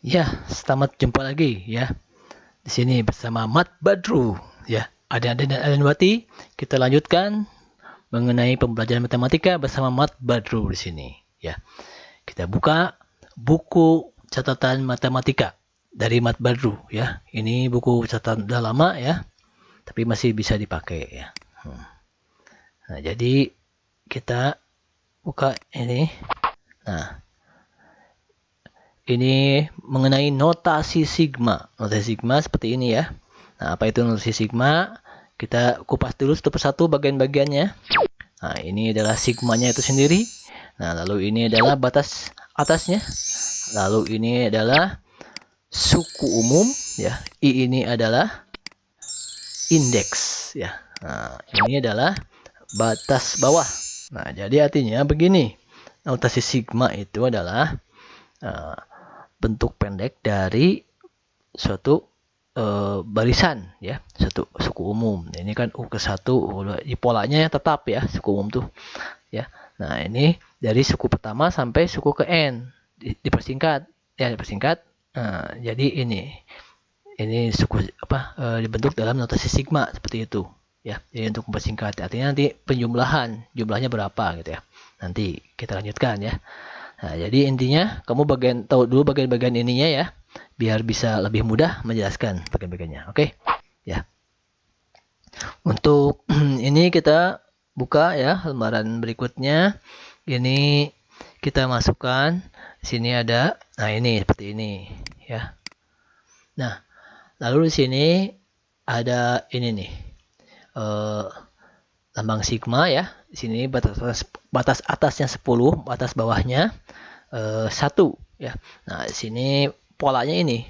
Ya, selamat jumpa lagi ya. Di sini bersama Mat Badru ya. Adik-adik dan Adenwati, kita lanjutkan mengenai pembelajaran matematika bersama Mat Badru di sini ya. Kita buka buku catatan matematika dari Mat Badru ya. Ini buku catatan udah lama ya, tapi masih bisa dipakai ya. Nah, jadi kita buka ini. Nah, ini mengenai notasi sigma. Notasi sigma seperti ini ya. Nah, apa itu notasi sigma? Kita kupas dulu satu persatu bagian-bagiannya. Nah, ini adalah sigmanya itu sendiri. Nah, lalu ini adalah batas atasnya. Lalu ini adalah suku umum ya. I ini adalah indeks ya. Nah, ini adalah batas bawah. Nah, jadi artinya begini. Notasi sigma itu adalah uh, bentuk pendek dari suatu barisan ya, satu suku umum. Nah, ini kan U ke 1, di polanya tetap ya suku umum tuh ya. Nah, ini dari suku pertama sampai suku ke N dipersingkat ya, dipersingkat. Nah, jadi ini suku apa dibentuk dalam notasi sigma seperti itu ya. Jadi untuk mempersingkat artinya nanti penjumlahan jumlahnya berapa gitu ya. Nanti kita lanjutkan ya. Nah, jadi intinya kamu tahu dulu bagian-bagian ininya ya, biar bisa lebih mudah menjelaskan bagian-bagiannya. Oke, ya. Untuk ini kita buka ya lembaran berikutnya. Ini kita masukkan. Sini ada. Nah, ini seperti ini ya. Nah, lalu di sini ada ini nih. Eh, lambang sigma ya. Di sini batas atasnya 10, batas bawahnya 1 ya. Nah, di sini polanya ini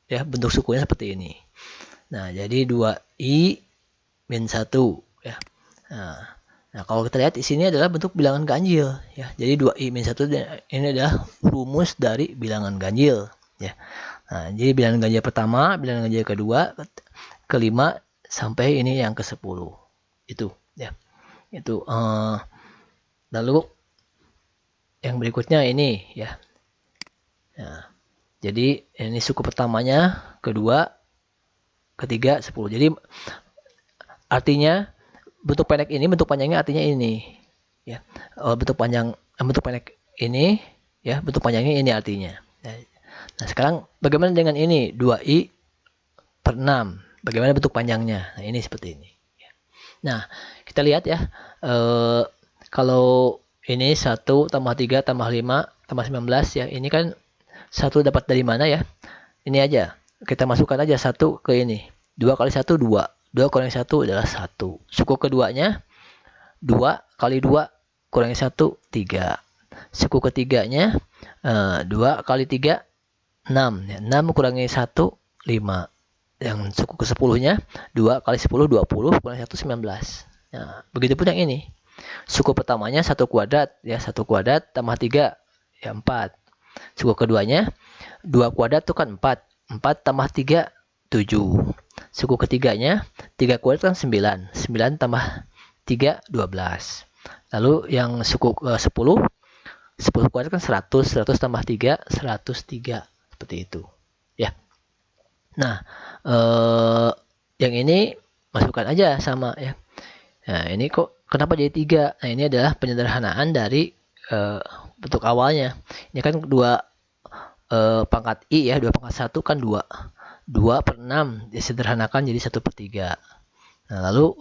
ya, bentuk sukunya seperti ini. Nah, jadi 2i min 1 ya. Nah, kalau kita lihat di sini adalah bentuk bilangan ganjil ya. Jadi 2i min 1 ini adalah rumus dari bilangan ganjil ya. Nah, jadi bilangan ganjil pertama, bilangan ganjil kedua, kelima sampai ini yang ke-10. Itu ya. Itu lalu yang berikutnya ini ya. Nah, jadi ini suku pertamanya, kedua, ketiga, 10. Jadi artinya bentuk pendek ini, bentuk panjangnya artinya ini. Ya. Bentuk pendek ini ya, bentuk panjangnya ini artinya. Nah, sekarang bagaimana dengan ini? 2i per 6. Bagaimana bentuk panjangnya? Nah, ini seperti ini. Nah, kita lihat ya. Kalau ini 1 tambah 3 tambah 5 tambah 19 ya. Ini kan 1 dapat dari mana ya? Ini aja. Kita masukkan aja 1 ke ini. 2 kali 1, 2. 2 kurangi 1 adalah 1. Suku keduanya 2 kali 2 kurangi 1, 3. Suku ketiganya 2 kali 3, 6. 6 kurangi 1, 5. Yang suku ke-10-nya 2 kali 10, 20. Kurangi 1, 19. Nah, begitu pun yang ini. Suku pertamanya 1 kuadrat ya, 1 kuadrat tambah 3 ya 4. Suku keduanya 2 kuadrat itu kan 4. 4 tambah 3, 7. Suku ketiganya 3 kuadrat kan 9. 9 tambah 3, 12. Lalu yang suku 10, 10 kuadrat kan 100. 100 tambah 3, 103. Seperti itu. Ya. Nah, yang ini masukkan aja sama ya. Nah, ini kok kenapa jadi 3? Nah, ini adalah penyederhanaan dari bentuk awalnya. Ini kan 2 pangkat i ya, 2 pangkat 1 kan 2. 2 per 6 disederhanakan jadi 1 per 3. Nah, lalu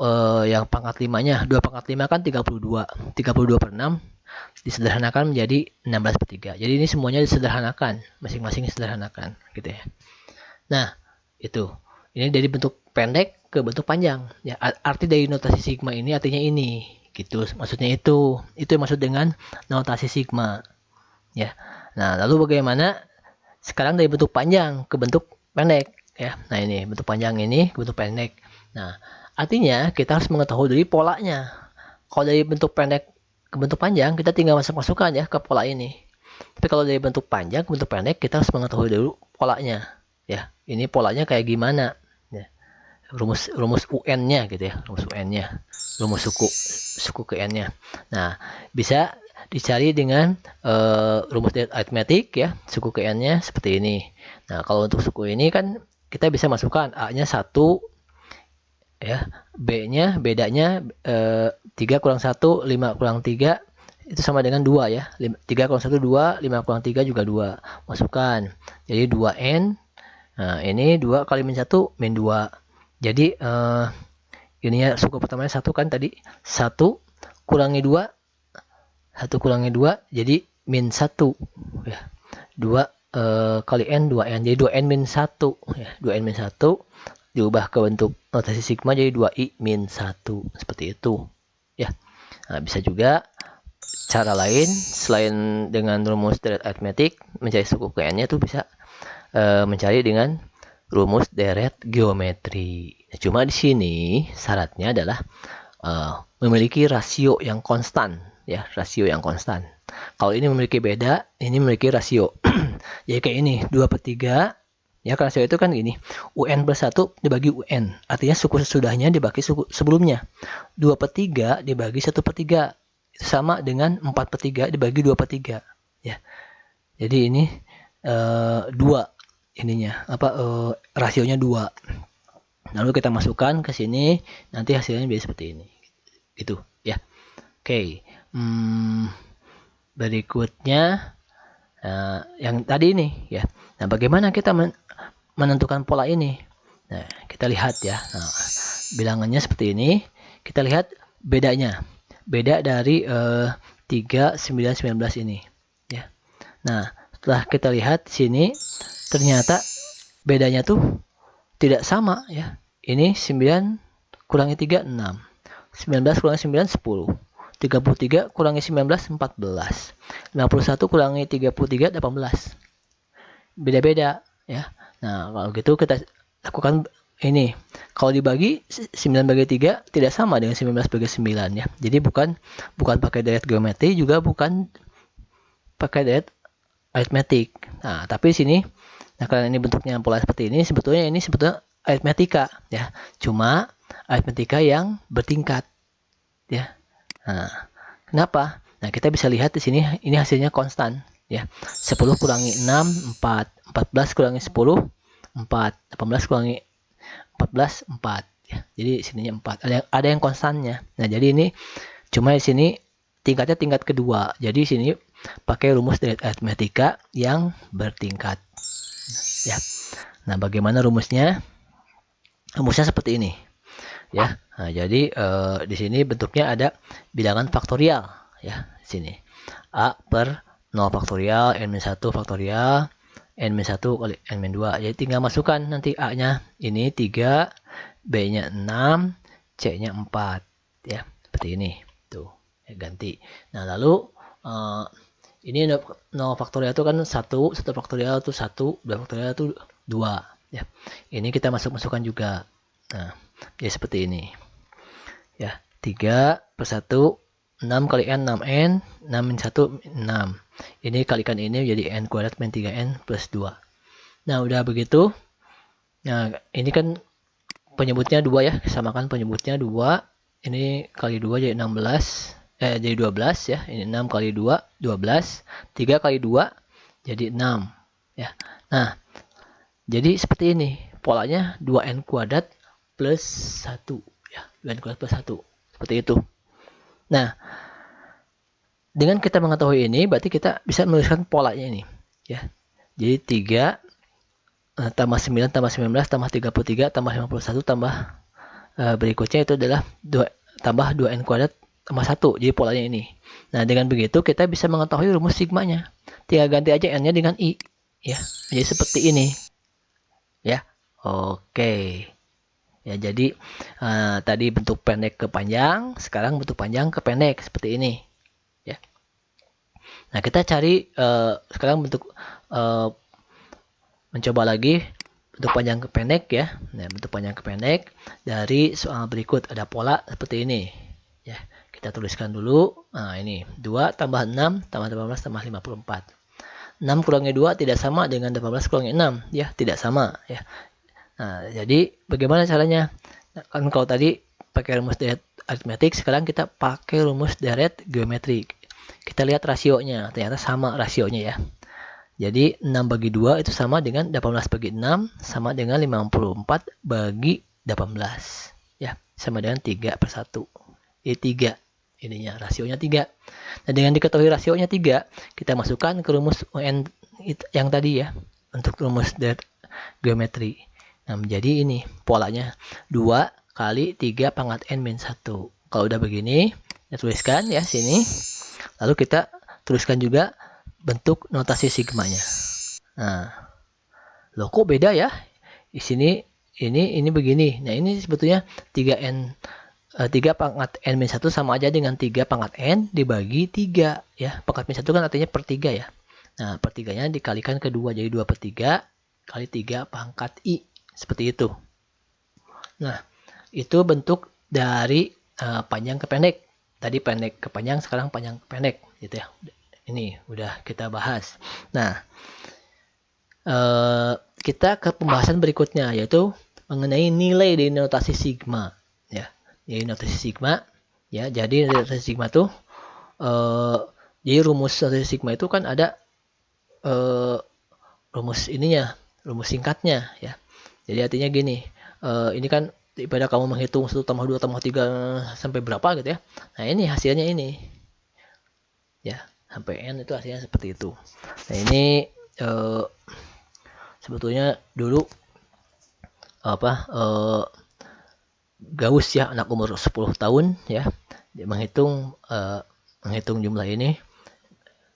yang pangkat 5-nya, 2 pangkat 5 kan 32. 32 per 6 disederhanakan menjadi 16 per 3. Jadi ini semuanya disederhanakan, masing-masing disederhanakan gitu ya. Nah, itu. Ini dari bentuk pendek ke bentuk panjang. Ya, arti dari notasi sigma ini artinya ini. Gitu. Maksudnya itu. Itu yang maksud dengan notasi sigma. Ya. Nah, lalu bagaimana sekarang dari bentuk panjang ke bentuk pendek ya. Nah, ini bentuk panjang ini ke bentuk pendek. Nah, artinya kita harus mengetahui dari polanya. Kalau dari bentuk pendek ke bentuk panjang, kita tinggal masuk-masukkan ya ke pola ini. Tapi kalau dari bentuk panjang ke bentuk pendek, kita harus mengetahui dulu polanya. Ya, ini polanya kayak gimana? Ya. Rumus UN-nya gitu ya, rumus UN-nya, rumus suku ke N-nya. Nah, bisa dicari dengan rumus aritmetik ya, suku ke n-nya seperti ini. Nah, kalau untuk suku ini kan kita bisa masukkan a-nya 1 ya, b-nya bedanya 3 kurang 1, 5 kurang 3 itu sama dengan 2 ya. 3 kurang 1 2, 5 kurang 3 juga 2. Masukkan. Jadi 2n. Nah, ini 2 kali min 1 min 2. Jadi ininya suku pertamanya 1 kan tadi. 1 kurangi 2. 1 kurangi 2 jadi min 1 ya. 2 kali n 2n jadi 2n min 1 ya. 2n min 1 diubah ke bentuk notasi sigma jadi 2i min 1 seperti itu ya. Nah, bisa juga cara lain selain dengan rumus deret aritmetik mencari suku ke n-nya itu bisa mencari dengan rumus deret geometri. Nah, cuma di sini syaratnya adalah memiliki rasio yang konstan ya, rasio yang konstan. Kalau ini memiliki beda, ini memiliki rasio. Jadi kayak ini 2/3 ya, rasio itu kan gini, UN plus 1 dibagi UN. Artinya suku sesudahnya dibagi suku sebelumnya. 2/3 dibagi 1/3. Itu sama dengan 4/3 dibagi 2/3. Ya. Jadi ini 2 ininya. Rasionya 2. Lalu kita masukkan ke sini, nanti hasilnya bisa seperti ini. Gitu ya. Oke. Berikutnya yang tadi ini ya. Nah, bagaimana kita menentukan pola ini? Nah, kita lihat ya. Nah, bilangannya seperti ini. Kita lihat bedanya. Beda dari 3, 9, 19 ini. Ya. Nah, setelah kita lihat sini, ternyata bedanya tuh tidak sama ya. Ini 9 kurangi 3, 6. 19 kurangi 9, 10. 33 kurangi 19, 14. 51 kurangi 33, 18. Beda-beda ya. Nah, kalau gitu kita lakukan ini. Kalau dibagi 9 bagi 3 tidak sama dengan 19 bagi 9 ya. Jadi bukan pakai deret geometri, juga bukan pakai deret aritmetik. Nah, tapi sini karena ini bentuknya pola seperti ini, sebetulnya aritmetika ya. Cuma aritmetika yang bertingkat ya. Nah, kenapa? Nah, kita bisa lihat di sini ini hasilnya konstan ya. 10 kurangi 6, 4. 14 kurangi 10, 4. 18 kurangi 14, 4 ya. Jadi sininya 4. Ada yang konstannya. Nah, jadi ini cuma di sini tingkatnya tingkat kedua. Jadi sini pakai rumus deret aritmetika yang bertingkat. Ya. Nah, bagaimana rumusnya? Rumusnya seperti ini. Ya. Nah, jadi di sini bentuknya ada bilangan faktorial ya, di sini. A per 0 faktorial, n-1 faktorial, n-1 kali n-2. Jadi tinggal masukkan nanti A-nya ini 3, B-nya 6, C-nya 4 ya. Seperti ini. Tuh, ya, ganti. Nah, lalu ini 0 faktorial itu kan 1 faktorial itu 1, 2 faktorial itu 2 ya. Ini kita masukkan juga. Nah, jadi seperti ini. Ya, 3 per 1 6 kali n 6n, 6 min 1 6. Ini kalikan ini jadi n kuadrat min 3n plus 2. Nah, udah begitu. Nah, ini kan penyebutnya 2 ya, samakan penyebutnya 2. Ini kali 2 jadi 16. Jadi 12 ya. Ini 6 kali 2 12. 3 kali 2 jadi 6 ya. Nah, jadi seperti ini. Polanya 2n kuadrat plus 1 ya. 2n kuadrat plus 1. Seperti itu. Nah, dengan kita mengetahui ini, berarti kita bisa menuliskan polanya ini ya. Jadi 3 tambah 9 tambah 19 tambah 33 tambah 51 tambah berikutnya itu adalah 2 tambah 2n kuadrat tambah 1. Jadi polanya ini. Nah, dengan begitu kita bisa mengetahui rumus sigmanya. Tinggal ganti aja n-nya dengan i ya. Jadi seperti ini. Ya. Oke. Ya, jadi tadi bentuk pendek ke panjang, sekarang bentuk panjang ke pendek seperti ini. Ya. Nah, kita cari sekarang bentuk mencoba lagi bentuk panjang ke pendek ya. Nah, bentuk panjang ke pendek dari soal berikut ada pola seperti ini. Ya, kita tuliskan dulu. Nah, ini 2 tambah 6 tambah 18 tambah 54. 6 kurangi 2 tidak sama dengan 18 kurangi 6 ya, tidak sama ya. Nah, jadi bagaimana caranya? Nah, kan kalau tadi pakai rumus deret aritmetik, sekarang kita pakai rumus deret geometri. kita lihat rasionya, ternyata sama rasionya ya. Jadi 6 bagi 2 itu sama dengan 18 bagi 6 sama dengan 54 bagi 18 ya, sama dengan 3/1. Ini 3 ininya, rasionya 3. Nah, dengan diketahui rasionya 3, kita masukkan ke rumus UN yang tadi ya, untuk rumus geometri. Nah, menjadi ini polanya 2 kali 3 pangkat n min 1. Kalau udah begini, kita tuliskan ya sini. Lalu kita tuliskan juga bentuk notasi sigmanya. Nah, loh kok beda ya? Di sini ini begini. Nah, ini sebetulnya 3 pangkat n min 1 sama aja dengan 3 pangkat n dibagi 3 ya. Pangkat min 1 kan artinya per 3 ya. Nah, per 3-nya dikalikan ke 2, jadi 2/3 kali 3 pangkat i. Seperti itu. Nah, itu bentuk dari panjang ke pendek. Tadi pendek ke panjang, sekarang panjang ke pendek gitu ya. Ini udah kita bahas. Nah, kita ke pembahasan berikutnya, yaitu mengenai nilai dari notasi sigma ya. Jadi notasi sigma ya, jadi notasi sigma tuh jadi rumus notasi sigma itu kan ada rumus ininya, rumus singkatnya ya. Jadi artinya gini, ini kan daripada kamu menghitung 1 tambah 2 tambah 3 sampai berapa gitu ya. Nah, ini hasilnya ini ya, sampai n itu hasilnya seperti itu. Nah, ini sebetulnya dulu Gauss ya, anak umur 10 tahun ya, dia menghitung jumlah ini,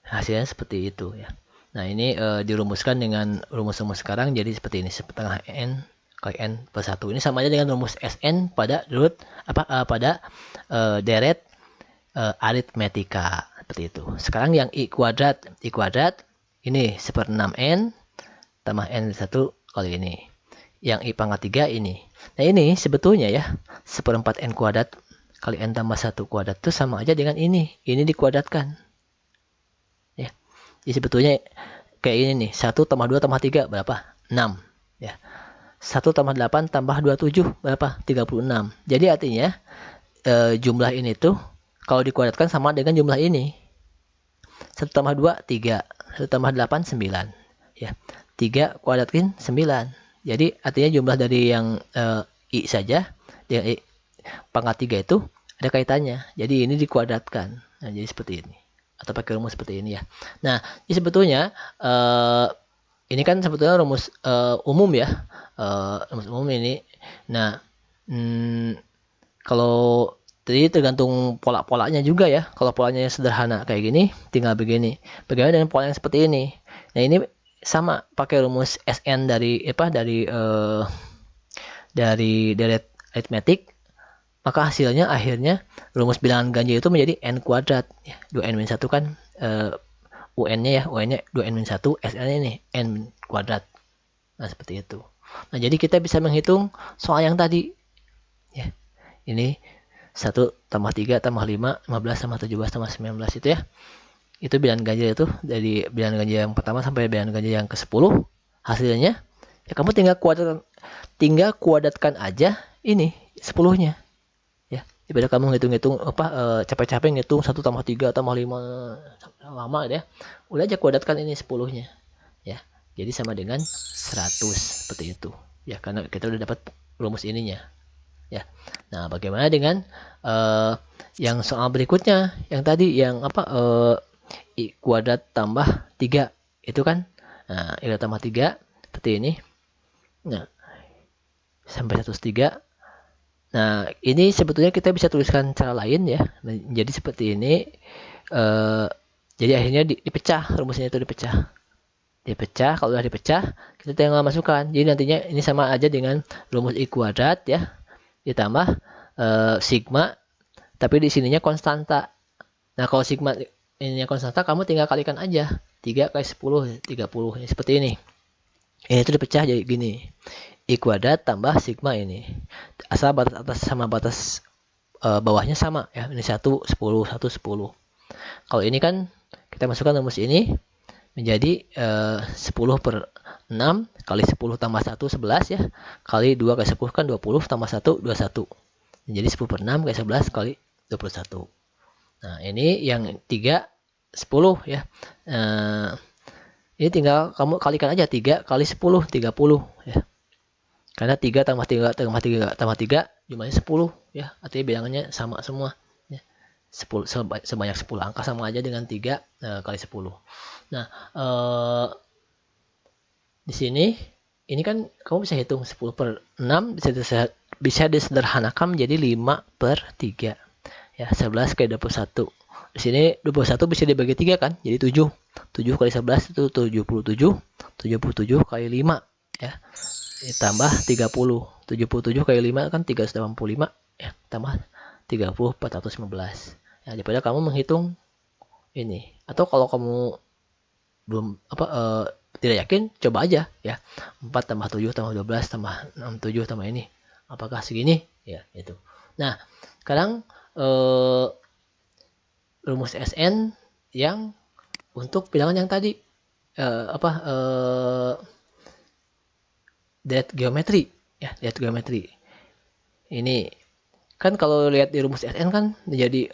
hasilnya seperti itu ya. Nah, ini dirumuskan dengan rumus-rumus sekarang jadi seperti ini, setengah n kali n plus 1. Ini sama aja dengan rumus Sn pada deret aritmetika seperti itu. Sekarang yang i kuadrat ini 1/6n tambah n 1 kali ini. Yang i pangkat 3 ini. Nah, ini sebetulnya ya 1/4n kuadrat kali n tambah 1 kuadrat itu sama aja dengan ini. Ini dikuadratkan. Ya. Jadi sebetulnya kayak ini nih, 1 tambah 2 tambah 3 berapa? 6 ya. 1 tambah 8 tambah 27 berapa? 36. Jadi artinya jumlah ini tuh kalau dikuadratkan sama dengan jumlah ini. 1 tambah 2 3, 1 tambah 8 9 ya. 3 kuadratin 9. Jadi artinya jumlah dari yang i saja dengan i pangkat 3 itu ada kaitannya. Jadi ini dikuadratkan. Nah, jadi seperti ini. Atau pakai rumus seperti ini ya. Nah, ini sebetulnya ini kan sebetulnya rumus umum ya. Rumus umum ini. Nah, kalau jadi tergantung pola-polanya juga ya. Kalau polanya sederhana kayak gini, tinggal begini. Bagaimana dengan pola yang seperti ini? Nah, ini sama pakai rumus Sn dari deret aritmetik, maka hasilnya akhirnya rumus bilangan ganjil itu menjadi n kuadrat ya. 2n-1 kan un-nya ya, un-nya 2n-1, Sn-nya ini n kuadrat. Nah, seperti itu. Nah, jadi kita bisa menghitung soal yang tadi ya. Ini 1 tambah 3 tambah 5, 15 tambah 17 tambah 19 itu ya. Itu bilangan ganjil itu, dari bilangan ganjil yang pertama sampai bilangan ganjil yang ke-10. Hasilnya ya kamu tinggal kuadratkan aja ini 10-nya. Ya, daripada kamu ngitung-ngitung capek-capek ngitung 1 tambah 3 tambah 5 lama ya. Udah aja kuadratkan ini 10-nya. Ya. Jadi sama dengan 100 seperti itu. Ya, karena kita udah dapat rumus ininya. Ya. Nah, bagaimana dengan yang soal berikutnya, yang tadi yang i kuadrat tambah 3 itu kan, nah, i kuadrat tambah 3 seperti ini. Nah, sampai 103. Nah, ini sebetulnya kita bisa tuliskan cara lain ya. Jadi seperti ini. Jadi akhirnya dipecah, rumusnya itu dipecah. Kalau udah dipecah, kita tinggal masukkan. Jadi nantinya ini sama aja dengan rumus i kuadrat ya, ditambah sigma, tapi di sininya konstanta. Nah, kalau sigma ininya konstanta, kamu tinggal kalikan aja 3 kali 10 30 seperti ini. Ini itu dipecah jadi gini, i kuadrat tambah sigma ini, asal batas atas sama batas bawahnya sama ya. Ini 1 10 1 10. Kalau ini kan kita masukkan rumus ini menjadi 10/6 kali 10 tambah 1 11 ya, kali 2 kali 10 kan 20 tambah 1 21. Jadi 10/6 kali 11 kali 21. Nah, ini yang 3 10 ya. Ini tinggal kamu kalikan aja 3 kali 10, 30 ya. Karena 3 tambah 3 tambah 3 tambah 3 jumlahnya 10 ya. Artinya bilangannya sama semua ya. 10 sebanyak 10 angka sama aja dengan 3 kali 10. Nah, di sini ini kan kamu bisa hitung 10 per 6 bisa disederhanakan menjadi 5 per 3 ya, 11 kali 21. Di sini 21 bisa dibagi 3 kan, jadi 7. 7 kali 11 itu 77. 77 kali 5 ya, ditambah 30. 77 kali 5 kan 385 ya, tambah 30 415 ya. Daripada kamu menghitung ini, atau kalau kamu belum tidak yakin, coba aja ya. 4 tambah 7 tambah 12 tambah 67 tambah ini, apakah segini ya, itu. Nah, sekarang rumus SN yang untuk bilangan yang tadi delete geometri ya, delete geometri. Ini kan kalau lihat di rumus SN kan jadi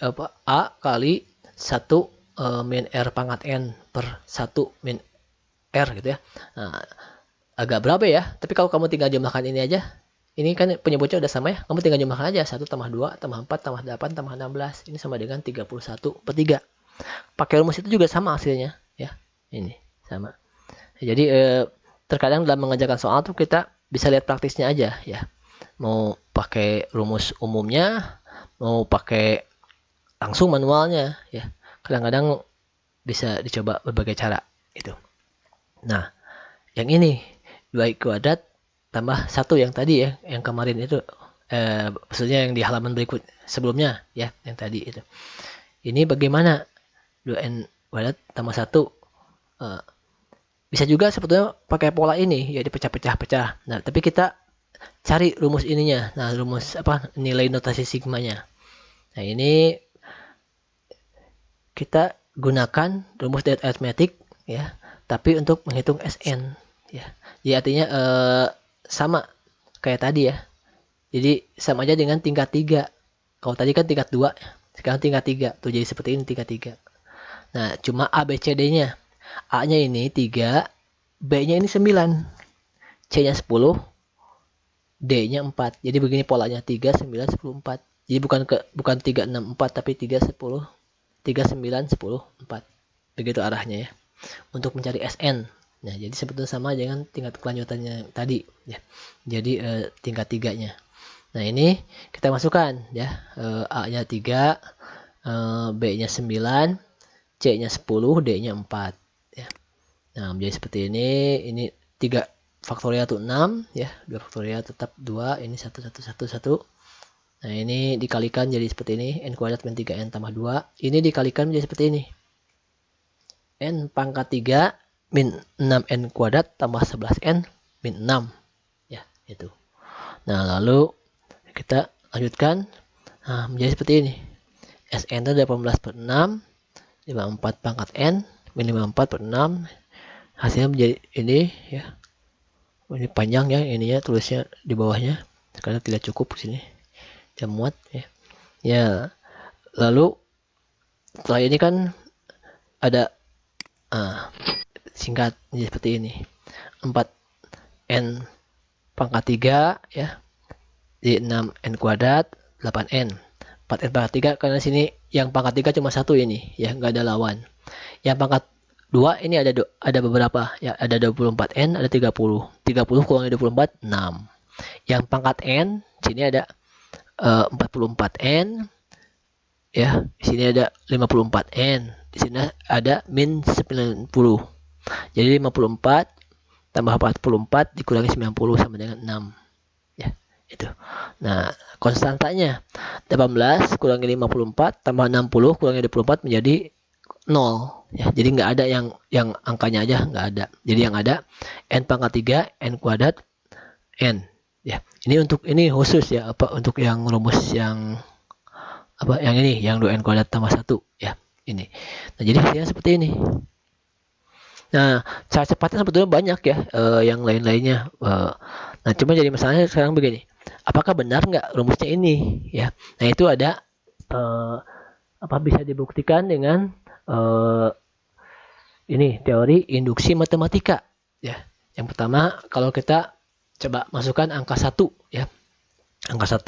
A kali 1 min R pangkat N per 1 min R gitu ya. Nah, agak berapa ya, tapi kalau kamu tinggal jumlahkan ini aja, ini kan penyebutnya udah sama ya, kamu tinggal jumlahkan aja 1 tambah 2 tambah 4 tambah 8 tambah 16, ini sama dengan 31 per 3. Pakai rumus itu juga sama hasilnya ya, ini sama. Jadi terkadang dalam mengerjakan soal tuh kita bisa lihat praktisnya aja ya, mau pakai rumus umumnya, mau pakai langsung manualnya ya, kadang-kadang bisa dicoba berbagai cara itu. Nah, yang ini 2x kuadrat tambah 1 yang tadi ya, yang kemarin itu maksudnya yang di halaman berikut sebelumnya ya, yang tadi itu. Ini bagaimana 2n kuadrat tambah 1, bisa juga sebetulnya pakai pola ini ya, dipecah-pecah-pecah. Nah, tapi kita cari rumus ininya. Nah, rumus nilai notasi sigmanya. Nah, ini kita gunakan rumus dari aritmetik ya, tapi untuk menghitung SN ya. Jadi artinya sama kayak tadi ya. Jadi sama aja dengan tingkat 3. Kalau tadi kan tingkat 2, sekarang tingkat 3. Tuh jadi seperti ini tingkat 3. Nah, cuma ABCD-nya. A-nya ini 3, B-nya ini 9, C-nya 10, D-nya 4. Jadi begini polanya 3, 9, 10, 4. Jadi bukan 3, 6, 4, tapi 3, 10, 3, 9, 10, 4. Begitu arahnya ya. Untuk mencari SN. Nah, jadi sebetulnya sama dengan tingkat kelanjutannya tadi ya. Jadi tingkat 3-nya. Nah, ini kita masukkan ya. A-nya 3, B-nya 9, C-nya 10, D-nya 4 ya. Nah, menjadi seperti ini. Ini 3 faktorial itu 6 ya. 2 faktorial tetap 2, ini 1 1 1 1. Nah, ini dikalikan jadi seperti ini, n kuadrat min 3n tambah 2. Ini dikalikan menjadi seperti ini, n pangkat 3 min 6n kuadrat tambah 11n min 6 ya, itu. Nah, lalu kita lanjutkan menjadi seperti ini, SN itu 18 per 6, 54 pangkat n min 54 per 6, hasilnya menjadi ini ya. Ini panjang ya, ininya tulisnya di bawahnya karena tidak cukup di sini, tidak muat ya. Ya, lalu setelah ini kan ada singkat seperti ini, 4n pangkat 3 ya, di 6n kuadrat 8n. 4n pangkat 3 karena sini yang pangkat 3 cuma 1 ini ya, nggak ada lawan. Yang pangkat 2 ini ada beberapa ya, ada 24n, ada 30. 30 kurang dari 24, 6. Yang pangkat n sini ada 44n ya, di sini ada 54n, di sini ada min 90. Jadi 54 tambah 44 dikurangi 90 sama dengan 6 ya, itu. Nah, konstantanya 18 kurangi 54 tambah 60 kurangi 24 menjadi 0 ya. Jadi nggak ada yang angkanya aja nggak ada. Jadi yang ada n pangkat 3 n kuadrat n ya. Ini khusus ya, untuk yang rumus yang yang ini, yang 2n kuadrat tambah 1 ya, ini. Nah, jadi hasilnya seperti ini. Nah, cara cepatnya sebetulnya banyak ya, yang lain-lainnya. Nah, cuma jadi masalahnya sekarang begini, apakah benar nggak rumusnya ini ya? Nah, itu ada bisa dibuktikan dengan eh, ini teori induksi matematika ya. Yang pertama, kalau kita coba masukkan angka 1 ya. Angka 1.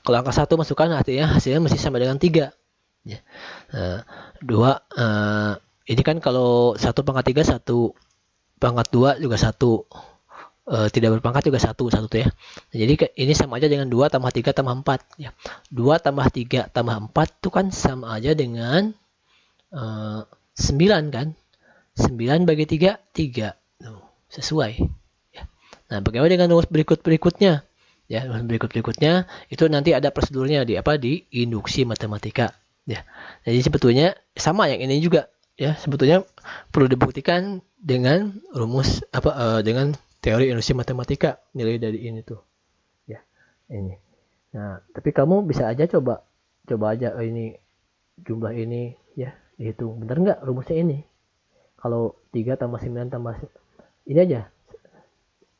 Kalau angka 1 masukkan hasilnya mesti sama dengan 3 ya. 2 ini kan kalau 1 pangkat 3 1 pangkat 2 juga 1 tidak berpangkat juga 1 tuh ya. Jadi ini sama aja dengan 2 tambah 3 tambah 4 ya. 2 tambah 3 tambah 4 itu kan sama aja dengan 9 kan. 9 bagi 3, 3. Sesuai. Ya. Nah, bagaimana dengan rumus berikutnya? Ya, rumus berikutnya itu nanti ada prosedurnya di induksi matematika. Ya. Jadi sebetulnya sama yang ini juga. Ya, sebetulnya perlu dibuktikan dengan rumus dengan teori induksi matematika nilai dari ini tuh. Ya, ini. Nah, tapi kamu bisa aja coba aja ini jumlah ini ya dihitung. Benar nggak rumusnya ini? Kalau 3 tambah 9 tambah ini aja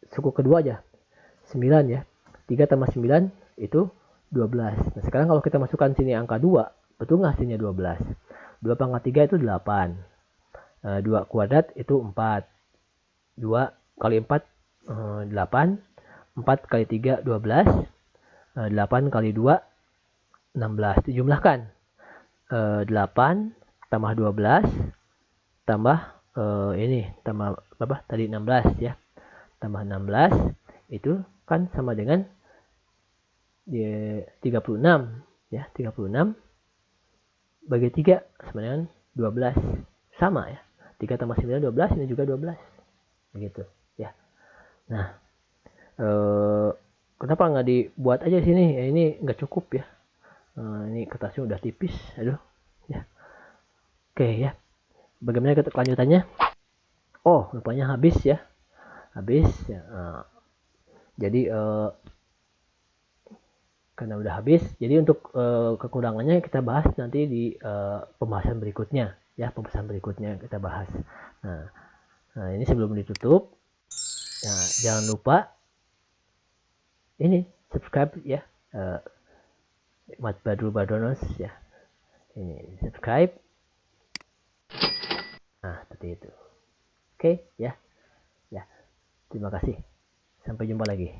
suku kedua aja 9 ya. 3 tambah 9 itu 12. Nah, sekarang kalau kita masukkan sini angka 2, betul nggak hasilnya 12? 2 pangkat 3 itu 8. 2 kuadrat itu 4. 2 kali 4 8. 4 kali 3 12. 8 kali 2 16. Dijumlahkan. 8 tambah 12 tambah ini tambah apa tadi 16 ya. Tambah 16 itu kan sama dengan 36 ya. 36 bagi 3 sama dengan 12. Sama ya. 3 tambah 9 12, ini juga 12. Begitu ya. Nah, kenapa nggak dibuat aja sini? Ya, ini nggak cukup ya. Ini kertasnya udah tipis. Aduh. Ya. Oke ya. Bagaimana kelanjutannya? Oh, rupanya habis ya. Habis ya. Jadi karena udah habis, jadi untuk kekurangannya kita bahas nanti di pembahasan berikutnya ya. Pembahasan berikutnya kita bahas. Nah, ini sebelum ditutup, nah, jangan lupa ini subscribe ya, Mat Badru Badonos ya. Ini subscribe. Nah, seperti itu. Oke ya. Ya. Terima kasih. Sampai jumpa lagi.